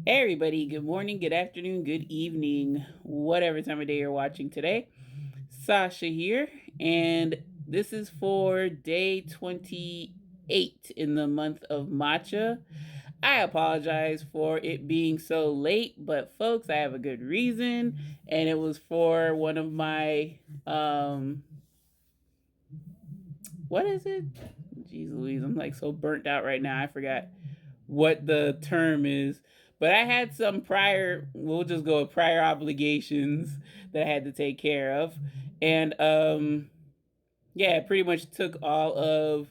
Hey everybody, good morning, good afternoon, good evening, whatever time of day you're watching today. Sasha here, and this is for day 28 in the month of Matcha. I apologize for it being so late, but folks, I have a good reason, and it was for one of my what is it? Jeez Louise, I'm like so burnt out right now. I forgot what the term is. But I had some prior, we'll just go with prior obligations that I had to take care of. And yeah, it pretty much took all of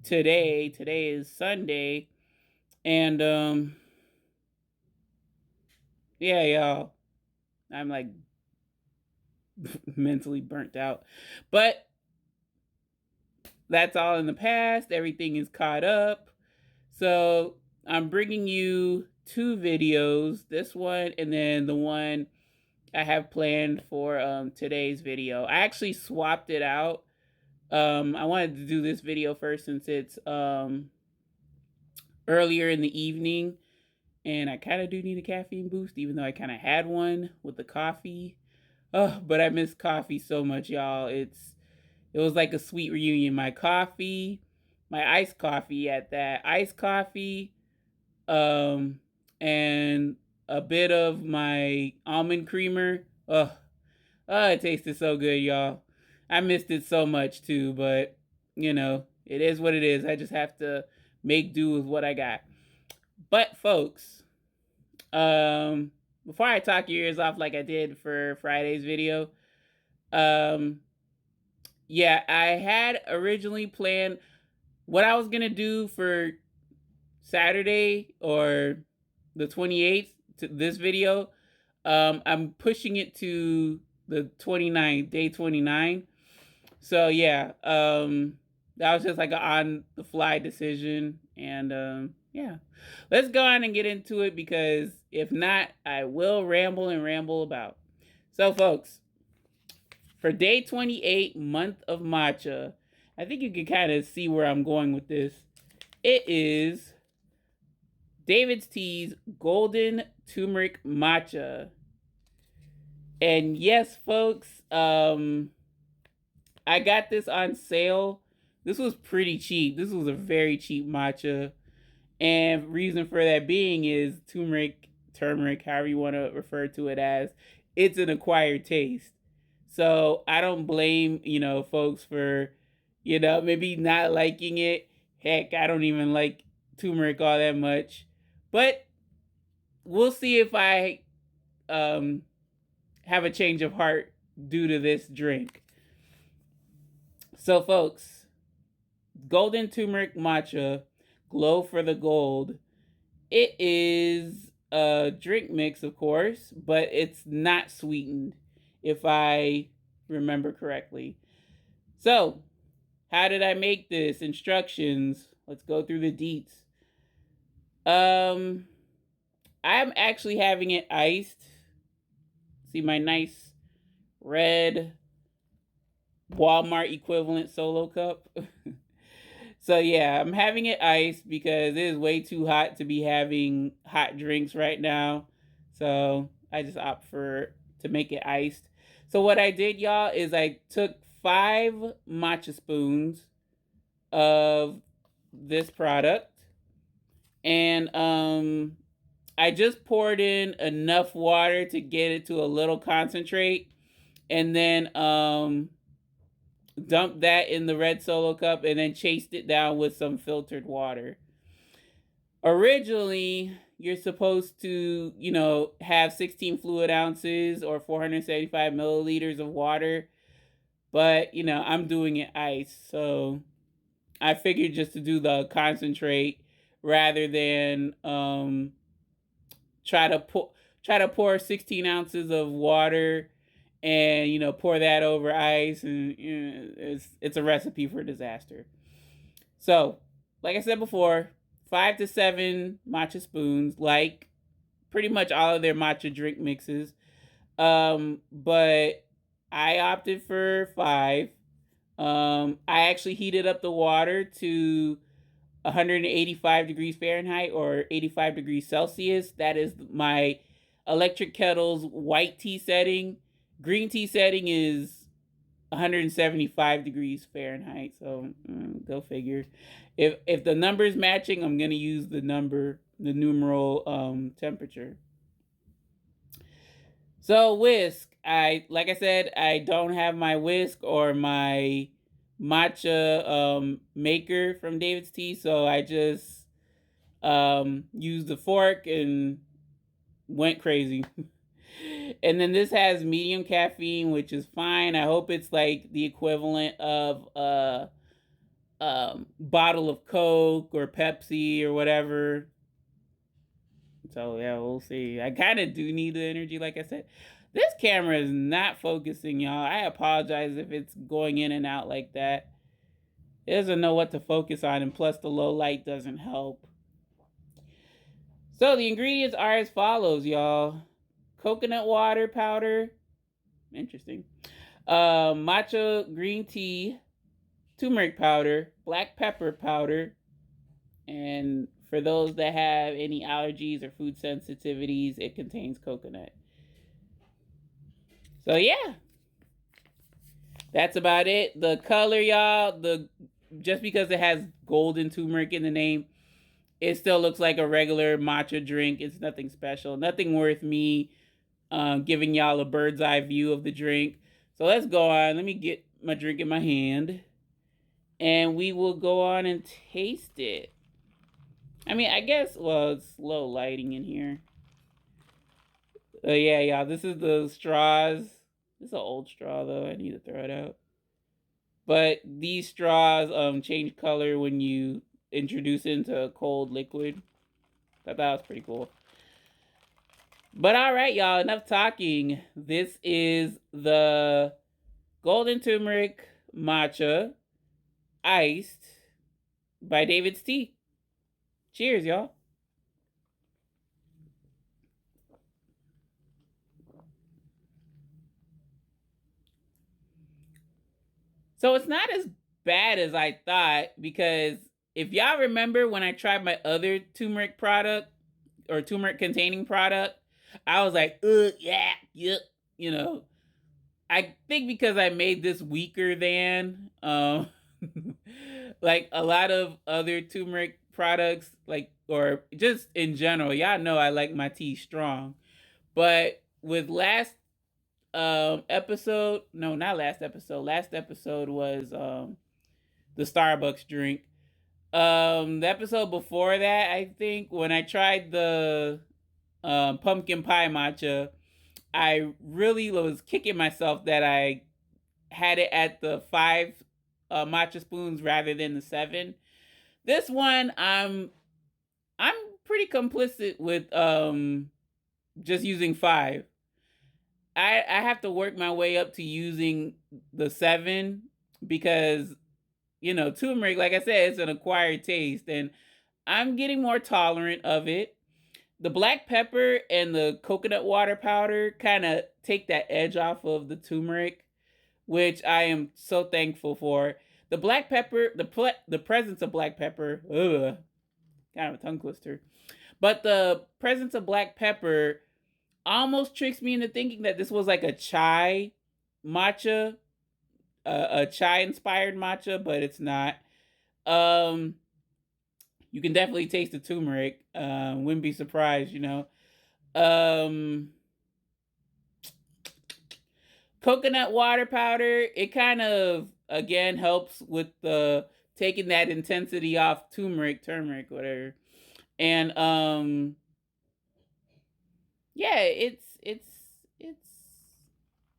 today. Today is Sunday. And yeah, y'all, I'm like mentally burnt out. But that's all in the past. Everything is caught up. So I'm bringing you two videos, this one and then the one I have planned for today's video. I actually swapped it out. I wanted to do this video first since it's earlier in the evening, and I kind of do need a caffeine boost, even though I kind of had one with the coffee. Oh, but I miss coffee so much, y'all. It was like a sweet reunion. My coffee, my iced coffee at that, iced coffee, um, and a bit of my almond creamer. Oh, it tasted so good, y'all. I missed it so much too, but it is what it is. I just have to make do with what I got. But folks, before I talk your ears off like I did for Friday's video, um, yeah, I had originally planned what I was gonna do for Saturday or the 28th to this video. I'm pushing it to the 29th, day 29. So yeah, that was just like an on the fly decision. And yeah, let's go on and get into it, because if not, I will ramble and ramble about. So folks, for day 28, month of matcha, I think you can kind of see where I'm going with this. It is David's Tea's Golden Turmeric Matcha. And yes, folks, I got this on sale. This was pretty cheap. This was a very cheap matcha. And reason for that being is turmeric, however you want to refer to it as, it's an acquired taste. So I don't blame, folks for, maybe not liking it. Heck, I don't even like turmeric all that much. But we'll see if I um, have a change of heart due to this drink. So, folks, Golden Turmeric Matcha, Glow for the Gold. It is a drink mix, of course, but it's not sweetened, if I remember correctly. So, how did I make this? Instructions. Let's go through the deets. I'm actually having it iced. See my nice red Walmart equivalent solo cup. So yeah, I'm having it iced because it is way too hot to be having hot drinks right now. So I just opt for to make it iced. So what I did, y'all, is I took 5 matcha spoons of this product, and I just poured in enough water to get it to a little concentrate, and then dumped that in the red solo cup, and then chased it down with some filtered water. Originally, you're supposed to, have 16 fluid ounces or 475 milliliters of water, but, I'm doing it ice. So I figured just to do the concentrate rather than try to pour 16 ounces of water and pour that over ice, and it's a recipe for disaster. So like I said before, 5 to 7 matcha spoons, like pretty much all of their matcha drink mixes, but I opted for 5. I actually heated up the water to 185 degrees Fahrenheit or 85 degrees Celsius. That is my electric kettle's white tea setting. Green tea setting is 175 degrees Fahrenheit. So go figure. If the number is matching, I'm gonna use the numeral temperature. So whisk, like I said, I don't have my whisk or my matcha maker from David's Tea, so I just used the fork and went crazy. And then this has medium caffeine, which is fine. I hope it's like the equivalent of a bottle of Coke or Pepsi or whatever. So yeah, we'll see. I kind of do need the energy, like I said. This camera is not focusing, y'all. I apologize if it's going in and out like that. It doesn't know what to focus on, and plus the low light doesn't help. So the ingredients are as follows, y'all. Coconut water powder. Interesting. Matcha green tea. Turmeric powder. Black pepper powder. And for those that have any allergies or food sensitivities, it contains coconut. So yeah, that's about it. The color, y'all, just because it has golden turmeric in the name, it still looks like a regular matcha drink. It's nothing special, nothing worth me giving y'all a bird's eye view of the drink. So let's go on. Let me get my drink in my hand, and we will go on and taste it. I mean, I guess, well, it's low lighting in here. Yeah, y'all, this is the straws. This is an old straw, though. I need to throw it out. But these straws change color when you introduce it into a cold liquid. I thought that was pretty cool. But all right, y'all, enough talking. This is the Golden Turmeric Matcha Iced by David's Tea. Cheers, y'all. So it's not as bad as I thought, because if y'all remember when I tried my other turmeric product or turmeric containing product, I was like, yeah, yep, you know. I think because I made this weaker than like a lot of other turmeric products, like, or just in general, y'all know I like my tea strong. But with last episode, no, not last episode. Last episode was the Starbucks drink. The episode before that, I think, when I tried the pumpkin pie matcha, I really was kicking myself that I had it at the 5 matcha spoons rather than the 7. This one, I'm pretty complicit with just using 5. I have to work my way up to using the 7 because, you know, turmeric, like I said, it's an acquired taste, and I'm getting more tolerant of it. The black pepper and the coconut water powder kind of take that edge off of the turmeric, which I am so thankful for. The black pepper, the presence of black pepper, kind of a tongue twister, but the presence of black pepper almost tricks me into thinking that this was like a chai matcha, a chai inspired matcha, but it's not. You can definitely taste the turmeric. Wouldn't be surprised, you know. Coconut water powder, it kind of again helps with the taking that intensity off turmeric, whatever. And yeah, it's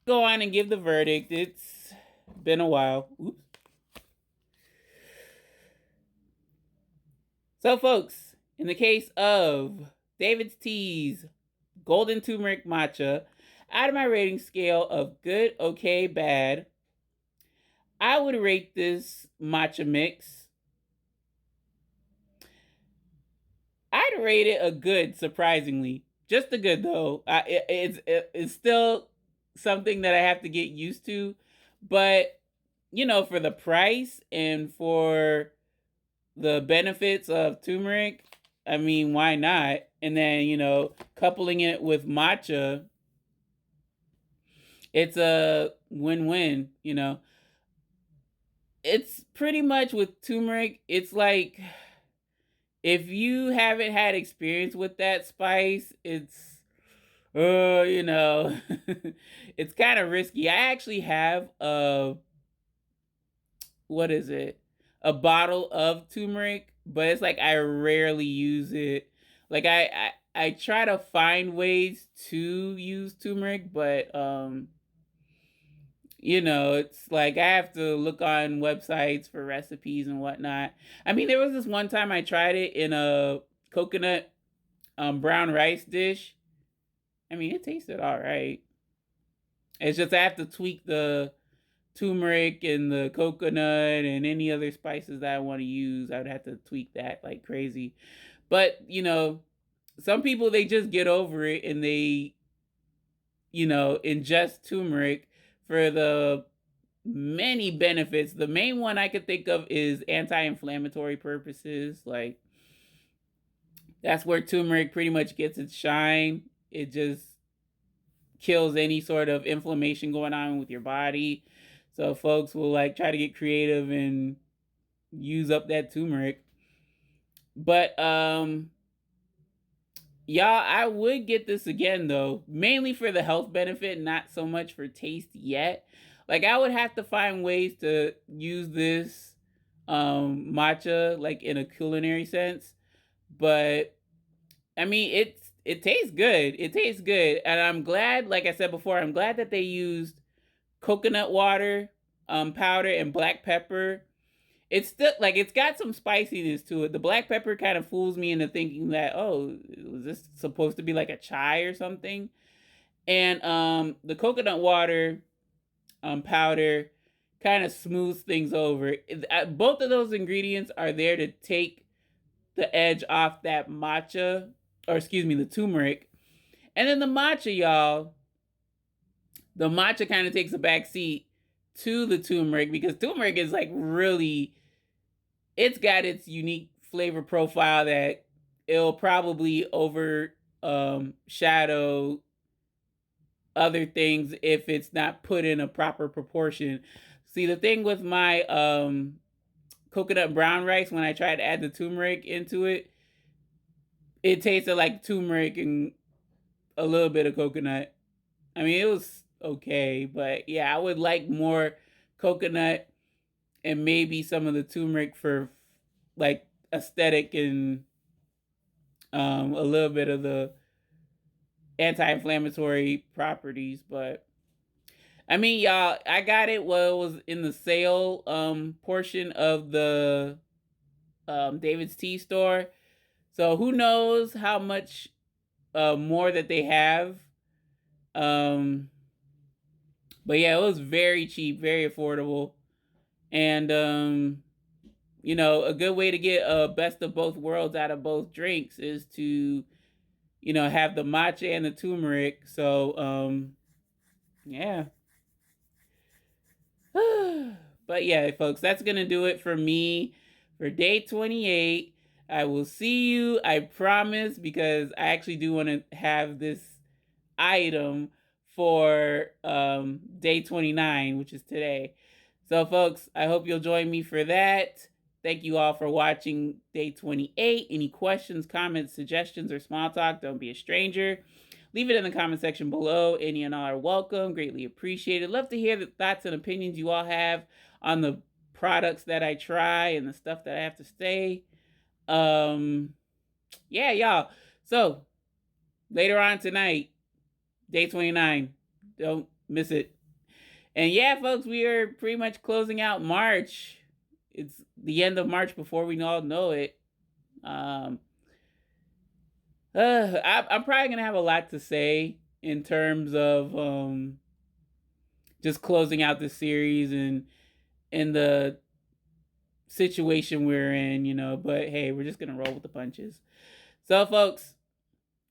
go on and give the verdict. It's been a while. Oops. So folks, in the case of David's Tea's Golden Turmeric Matcha, out of my rating scale of good, okay, bad, I would rate this matcha mix, I'd rate it a good, surprisingly. Just a good, though. It's still something that I have to get used to. But, you know, for the price and for the benefits of turmeric, I mean, why not? And then, you know, coupling it with matcha, it's a win-win, you know. It's pretty much with turmeric, it's like if you haven't had experience with that spice, it's you know, it's kind of risky. I actually have a what is it? A bottle of turmeric, but it's like I rarely use it. Like I try to find ways to use turmeric, but you know, it's like I have to look on websites for recipes and whatnot. I mean, there was this one time I tried it in a coconut brown rice dish. I mean, it tasted all right. It's just I have to tweak the turmeric and the coconut and any other spices that I want to use. I would have to tweak that like crazy. But, you know, some people, they just get over it and they, you know, ingest turmeric for the many benefits. The main one I could think of is anti-inflammatory purposes. Like, that's where turmeric pretty much gets its shine. It just kills any sort of inflammation going on with your body. So folks will like try to get creative and use up that turmeric. But y'all, I would get this again though, mainly for the health benefit, not so much for taste yet. Like I would have to find ways to use this matcha like in a culinary sense. But I mean, it tastes good. It tastes good. And I'm glad, like I said before, I'm glad that they used coconut water, powder, and black pepper. It's still like it's got some spiciness to it. The black pepper kind of fools me into thinking that, oh, was this supposed to be like a chai or something? And the coconut water powder kind of smooths things over. Both of those ingredients are there to take the edge off that matcha, or excuse me, the turmeric. And then the matcha, y'all, the matcha kind of takes a back seat to the turmeric because turmeric is like really, it's got its unique flavor profile that it'll probably shadow other things if it's not put in a proper proportion. See, the thing with my coconut brown rice, when I tried to add the turmeric into it, it tasted like turmeric and a little bit of coconut. I mean, it was okay, but yeah, I would like more coconut and maybe some of the turmeric for like aesthetic and a little bit of the anti-inflammatory properties. But I mean, y'all, I got it while it was in the sale portion of the David's Tea store. So who knows how much more that they have. But yeah, it was very cheap, very affordable. And you know, a good way to get a best of both worlds out of both drinks is to, you know, have the matcha and the turmeric. So yeah. But yeah, folks, that's gonna do it for me for day 28. I will see you, I promise, because I actually do want to have this item for day 29, which is today. So folks, I hope you'll join me for that. Thank you all for watching day 28. Any questions, comments, suggestions, or small talk, don't be a stranger. Leave it in the comment section below. Any and all are welcome. Greatly appreciated. Love to hear the thoughts and opinions you all have on the products that I try and the stuff that I have to say. Yeah, y'all. So later on tonight, day 29. Don't miss it. And yeah, folks, we are pretty much closing out March. It's the end of March before we all know it. I'm probably going to have a lot to say in terms of just closing out the series and in the situation we're in, you know. But hey, we're just going to roll with the punches. So, folks,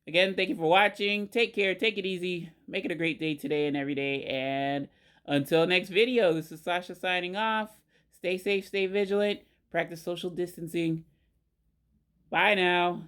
again, thank you for watching. Take care. Take it easy. Make it a great day today and every day. And until next video, this is Sasha signing off. Stay safe, stay vigilant. practice social distancing. Bye now.